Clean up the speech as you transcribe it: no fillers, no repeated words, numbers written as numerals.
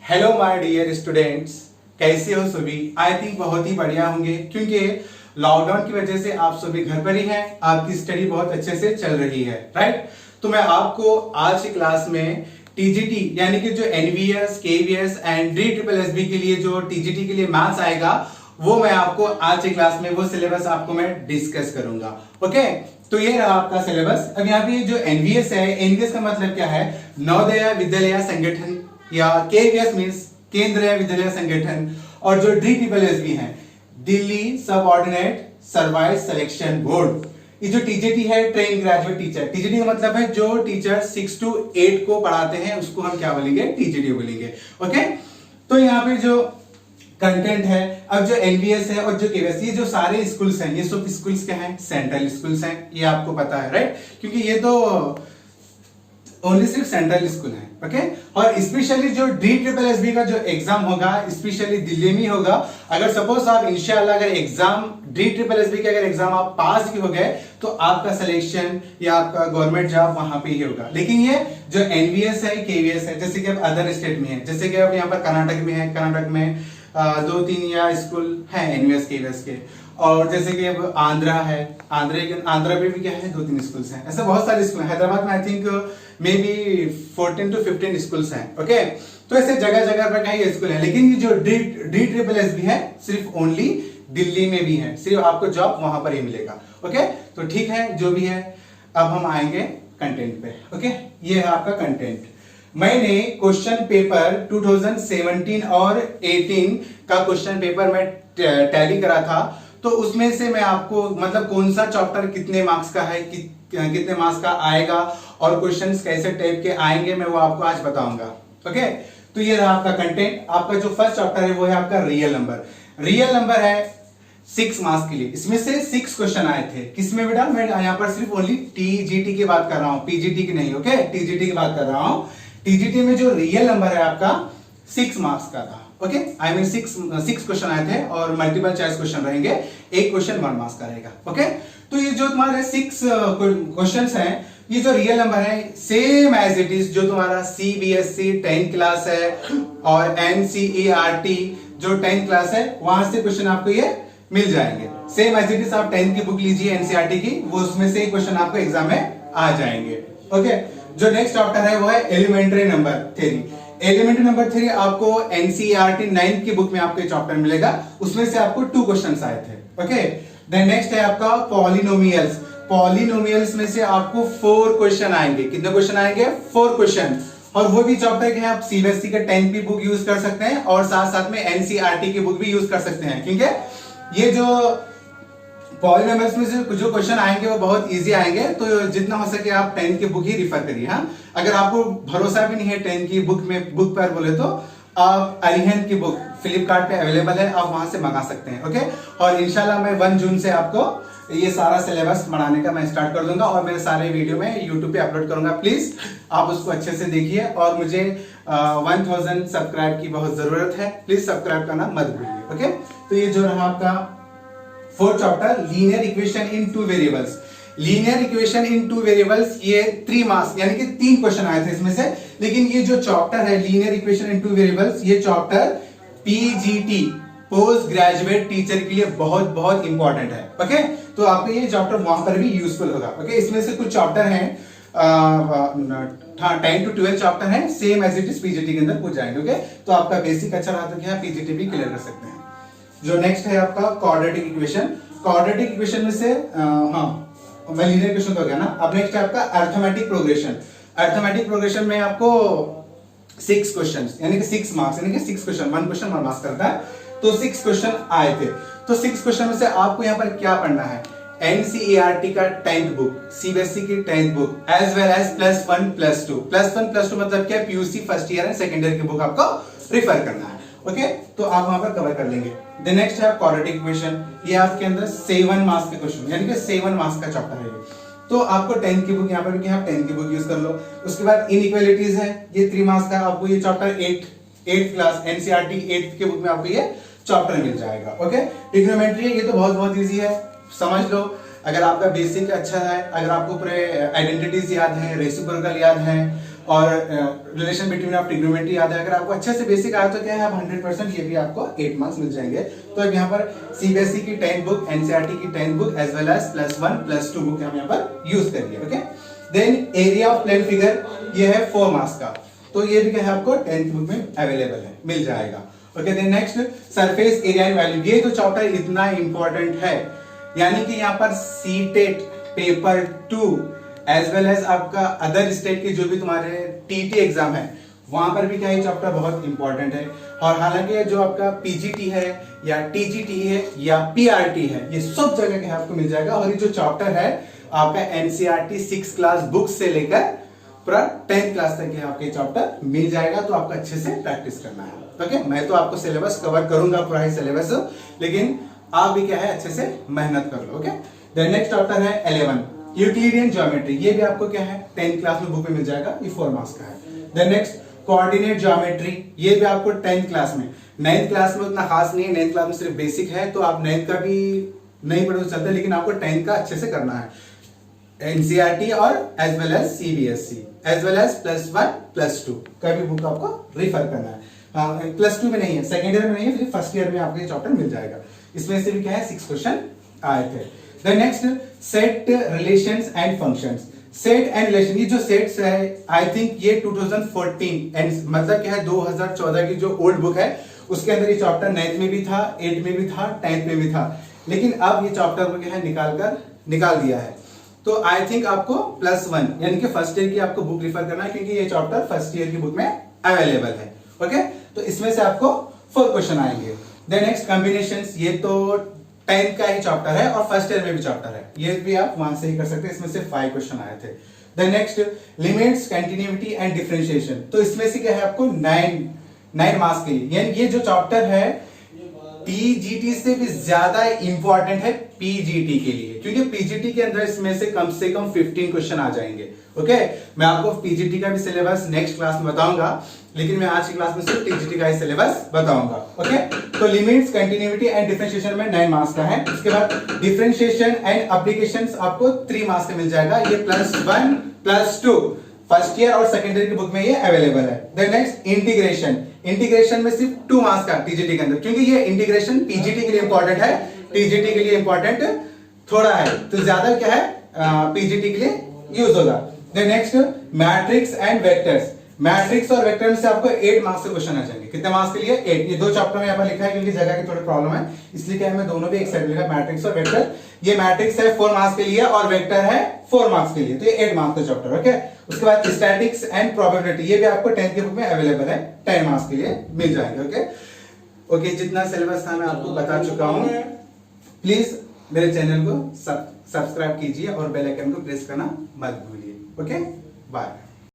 Hello my dear students, कैसे हो सभी। आई थिंक बहुत ही बढ़िया होंगे क्योंकि लॉकडाउन की वजह से आप सभी घर पर ही हैं। आपकी स्टडी बहुत अच्छे से चल रही है, राइट। तो मैं आपको आज की क्लास में टीजीटी यानी कि जो एनवीएस, केवीएस एंड DSSB के लिए जो टीजीटी के लिए मैथ्स आएगा वो मैं आपको आज की क्लास में वो सिलेबस आपको मैं डिस्कस करूंगा। ओके, तो ये रहा आपका सिलेबस। अब यहाँ पे जो एनवीएस है, एनवीएस का मतलब क्या है, नवोदय विद्यालय संगठन, या केवीएस मींस केंद्रीय विद्यालय संगठन, और जो DSSB है, Delhi subordinate service selection board. ये जो टीजीटी है, ट्रेन ग्रेजुएट टीचर। टीजीटी का मतलब है जो टीचर 6 to 8 को पढ़ाते हैं उसको हम क्या बोलेंगे, टीजीटी बोलेंगे। ओके, तो यहाँ पे जो कंटेंट है, अब जो एनवीएस है और जो केवीएस, ये जो सारे स्कूल्स हैं, ये सब स्कूल्स क्या हैं, सेंट्रल स्कूल्स हैं, ये आपको पता है, राइट। क्योंकि ये तो ओनली सिर्फ सेंट्रल स्कूल है। ओके, और स्पेशली जो DSSB का जो एग्जाम होगा स्पेशली दिल्ली में होगा। अगर सपोज आप इंशाल्लाह अगर एग्जाम DSSB के अगर एग्जाम आप पास भी हो गए तो आपका सिलेक्शन या आपका गवर्नमेंट जॉब वहां पे ही होगा। लेकिन ये जो एनवीएस है, केवीएस है, जैसे कि अब अदर स्टेट में है, जैसे कि अब यहाँ पर कर्नाटक में है, कर्नाटक में 2-3 या स्कूल है एनवीएस केवीएस के, और जैसे कि अब आंध्रा है, आंध्रा में भी क्या है, 2-3 स्कूल्स हैं। ऐसे बहुत सारे स्कूल हैं। हैदराबाद में I think may be 14 to 15 schools हैं। ओके, तो ऐसे जगह जगह पर कहीं स्कूल है। लेकिन ये जो DSSB है सिर्फ ओनली दिल्ली में भी है, सिर्फ आपको जॉब वहां पर ही मिलेगा। ओके, तो ठीक है, जो भी है। अब हम आएंगे कंटेंट पे। ओके, ये है आपका कंटेंट। मैंने क्वेश्चन पेपर 2017 और 18 का क्वेश्चन पेपर में टैली करा था, तो उसमें से मैं आपको मतलब कौन सा चैप्टर कितने मार्क्स का है, कितने मार्क्स का आएगा और क्वेश्चंस कैसे टाइप के आएंगे मैं वो आपको आज बताऊंगा। ओके, तो ये रहा आपका कंटेंट। आपका जो फर्स्ट चैप्टर है वो है आपका रियल नंबर। रियल नंबर है 6 मार्क्स के लिए। इसमें से 6 क्वेश्चन आए थे। किसमें बेटा, मैं यहाँ पर सिर्फ ओनली टीजीटी की बात कर रहा हूँ, पीजीटी की नहीं। ओके, टीजीटी की बात कर रहा हूँ। टीजीटी में जो रियल नंबर है आपका 6 मार्क्स का था। ओके, आई मीन 6 क्वेश्चन आए थे और मल्टीपल चॉइस क्वेश्चन रहेंगे। एक क्वेश्चन 1 मार्क्स का रहेगा। ओके, तो ये जो तुम्हारे 6 क्वेश्चंस हैं, ये जो रियल नंबर है सेम एज इट इज जो तुम्हारा CBSE 10th क्लास है और NCERT जो 10th क्लास है वहां से क्वेश्चन आपको ये मिल जाएंगे। Same as it is. आप 10th की बुक लीजिए NCERT की, वो उसमें से क्वेश्चन आपको एग्जाम में आ जाएंगे। ओके, जो नेक्स्ट चैप्टर है वो है elementary number theory. Elementary number theory आपको NCERT 9th की बुक में आपको चैप्टर मिलेगा, उसमें से आपको 2 क्वेश्चंस आए थे। ओके, देन नेक्स्ट है आपका पॉलिनोमियल्स। पॉलिनोमियल्स में से आपको 4 क्वेश्चन आएंगे। कितने क्वेश्चन आएंगे, 4 क्वेश्चन। और वो भी चैप्टर के हैं, आप CBSE का 10th की बुक यूज कर सकते हैं और साथ साथ में NCERT की बुक भी यूज कर सकते हैं, क्योंकि ये जो पॉलिनोमियल्स में से जो क्वेश्चन आएंगे वो बहुत इजी आएंगे। तो जितना हो सके आप 10th की बुक ही रिफर करिए। हाँ, अगर आपको भरोसा भी नहीं है 10th की बुक पर बोले तो आप अरिहंत की बुक फ्लिपकार्ट पे अवेलेबल है, आप वहां से मंगा सकते हैं। ओके, और इंशाल्लाह मैं 1 जून से आपको ये सारा सिलेबस बनाने का मैं स्टार्ट कर दूंगा और मेरे सारे वीडियो में यूट्यूब पे अपलोड करूंगा। प्लीज आप उसको अच्छे से देखिए और मुझे 1000 सब्सक्राइब की बहुत जरूरत है। प्लीज सब्सक्राइब करना मत भूलिए। ओके, तो ये जो रहा आपका 4th chapter, linear equation in 2 variables. Linear equation in 2 variables, ये 3 मार्क्स यानी कि 3 क्वेश्चन आए थे इसमें से। लेकिन ये जो चैप्टर है लीनियर इक्वेशन इन 2 वेरिएबल्स, ये chapter PGT post graduate teacher के लिए बहुत बहुत इंपॉर्टेंट है। ओके, तो आपको ये चैप्टर वहां पर भी यूजफुल होगा। ओके, इसमें से कुछ चैप्टर हैं 10 to 12 चैप्टर हैं, same as it is PGT के अंदर पूछ जाएंगे। ओके, तो आपका बेसिक अच्छा रहा तो क्या PGT भी क्लियर कर सकते हैं। जो नेक्स्ट है आपका क्वाड्रेटिक इक्वेशन। क्वाड्रेटिक इक्वेशन में से मैं लीनियर इक्वेशन तो हो गया ना। अब नेक्स्ट है आपका अरिथमेटिक प्रोग्रेशन। अरिथमेटिक प्रोग्रेशन में आपको 6 क्वेश्चंस यानी कि 6 मार्क्स यानी कि 6 क्वेश्चन, 1 क्वेश्चन 1 मार्क्स करता है। तो 6 क्वेश्चन आए थे। तो 6 क्वेश्चन में से आपको यहाँ पर क्या पढ़ना है, NCERT का 10th बुक, CBSE की 10th book as well as +1 +2। +1 +2 मतलब क्या, PUC first year and second year की बुक आपको रिफर करना है। ओके, तो आप वहां पर कवर कर लेंगे। द नेक्स्ट है क्वाड्रेटिक इक्वेशन। ये आपके अंदर 7 मार्क्स के क्वेश्चन यानी कि 7 मार्क्स का चैप्टर है। तो आपको 10th की बुक यहाँ पर भी आप 10th की बुक यूज कर लो। उसके बाद इनइक्वालिटीज है, ये 3 मार्क्स का। आपको ये chapter 8th class NCERT 8th की बुक में आपको ये चैप्टर मिल जाएगा। ओके, ट्रिग्नोमेट्री ये तो बहुत इजी है, समझ लो। अगर आपका बेसिक अच्छा है, अगर आपको पूरे आइडेंटिटीज याद है, रेसिप्रोकल याद है और रिलेशन बिटवीन ऑफ ट्रिग्नोमेट्री याद है। अगर आपको अच्छे से बेसिक आया तो क्या है, आप 100% ये भी आपको 8 मार्क्स मिल जाएंगे। तो अब यहाँ पर सीबीएसई की 10 बुक, एनसीईआरटी की 10 book as well as +1 +2 book हम यहाँ पर यूज करिए। Okay, then area of plane figure ये है 4 मार्क्स का, तो ये भी क्या है आपको 10th बुक में अवेलेबल है, मिल जाएगा। Okay, then next surface area and value, ये जो चैप्टर इतना इंपॉर्टेंट है, यानी कि यहाँ पर CTET paper 2 as well as आपका अदर स्टेट के जो भी तुम्हारे टीटी एग्जाम है वहां पर भी क्या है चैप्टर बहुत इंपॉर्टेंट है। और हालांकि जो आपका पीजीटी है या टीजीटी है या पीआरटी है, ये सब जगह के आपको मिल जाएगा। और ये जो चैप्टर है आपका एनसीईआरटी 6 क्लास बुक से लेकर पूरा 10th क्लास तक आपके चैप्टर मिल जाएगा, तो आपको अच्छे से प्रैक्टिस करना है। ओके, मैं तो आपको सिलेबस कवर करूंगा पूरा ही सिलेबस, लेकिन आप भी क्या है अच्छे से मेहनत कर लो। ओके, देन नेक्स्ट चैप्टर है 11 यूक्लिडियन ज्योमेट्री, ये भी आपको क्या है 10th क्लास में बुक में मिल जाएगा, ये 4 मार्क्स का है। देन नेक्स्ट कोऑर्डिनेट ज्योमेट्री, ये भी आपको 10th क्लास में, 9th क्लास में उतना खास नहीं है, 9th क्लास में सिर्फ बेसिक है, तो आप 9th का भी नहीं पढ़ो तो चलता है, लेकिन आपको 10th का अच्छे से करना है। एनसीईआरटी और as well as CBSE as well as +1 +2 का भी बुक आपको रिफर करना है। +2 में नहीं है, सेकेंड ईयर में नहीं है, फिर फर्स्ट ईयर में आपको ये चैप्टर मिल जाएगा। इसमें से भी क्या है 6 क्वेश्चन आए थे। Then next set relations and functions, set and relation, ये जो सेट्स है आई थिंक ये 2014 एंड मतलब क्या है 2014 की जो ओल्ड बुक है उसके अंदर ये चैप्टर 9th में भी था, 8th में भी था, 10th में भी था, लेकिन अब ये चैप्टर को क्या है निकाल दिया है। तो आई थिंक आपको +1 यानी कि फर्स्ट ईयर की आपको बुक रिफर करना है, क्योंकि ये चैप्टर फर्स्ट ईयर की बुक में अवेलेबल है। ओके, तो इसमें से आपको 4 क्वेश्चन आएंगे। देन नेक्स्ट कॉम्बिनेशंस, ये तो 10th का ही चैप्टर है और फर्स्ट ईयर में भी चैप्टर है, ये भी आप वहां से ही कर सकते हैं, इसमें से 5 क्वेश्चन आए थे। Then next limits, continuity and differentiation, तो इसमें से क्या है आपको 9 मार्क्स के लिए, यानी ये जो चैप्टर है पीजीटी से भी ज्यादा इंपॉर्टेंट है पीजीटी के लिए, क्योंकि पीजीटी के अंदर इसमें से कम 15 क्वेश्चन आ जाएंगे। ओके, मैं आपको पीजीटी का भी सिलेबस नेक्स्ट क्लास में बताऊंगा, लेकिन मैं आज की क्लास में सिर्फ पीजीटी का ही सिलेबस बताऊंगा। ओके, तो लिमिट्स, कंटिन्यूटी एंड डिफरेंशिएशन में 9 मार्क्स का है। उसके बाद डिफरेंशिएशन एंड एप्लीकेशंस आपको 3 मार्क्स का मिल जाएगा, ये +1 +2 फर्स्ट ईयर और सेकेंड ईयर की बुक में ये अवेलेबल है। देन नेक्स्ट इंटीग्रेशन, इंटीग्रेशन में सिर्फ 2 मार्क्स का टीजीटी के अंदर, क्योंकि ये इंटीग्रेशन पीजीटी के लिए इंपॉर्टेंट है, टीजीटी के लिए इंपॉर्टेंट थोड़ा है, तो ज्यादा क्या है पीजीटी के लिए यूज होगा। Then next matrix and vectors, matrix और वेक्टर में से आपको 8 मार्क्स के क्वेश्चन आ जाएंगे। कितने मार्क्स के लिए 8, ये 2 चैप्टर में यहाँ पर लिखा है क्योंकि जगह की थोड़ी प्रॉब्लम है, इसलिए क्या है मैं दोनों भी एक साइड लिखा मैट्रिक्स और वेक्टर। ये मैट्रिक्स है 4 मार्क्स के लिए और वेक्टर है 4 मार्क्स के लिए, तो ये 8 मार्क्स का चैप्टर। ओके, उसके बाद स्टैटिक्स एंड प्रोबेबिलिटी, ये भी आपको 10th की बुक में अवेलेबल है, 10 मार्क्स के लिए मिल जाएंगे। ओके, जितना सिलेबस था मैं आपको बता चुका हूं। प्लीज मेरे चैनल को सब्सक्राइब कीजिए और बेल आइकन को प्रेस करना मत भूलिए। Okay, bye.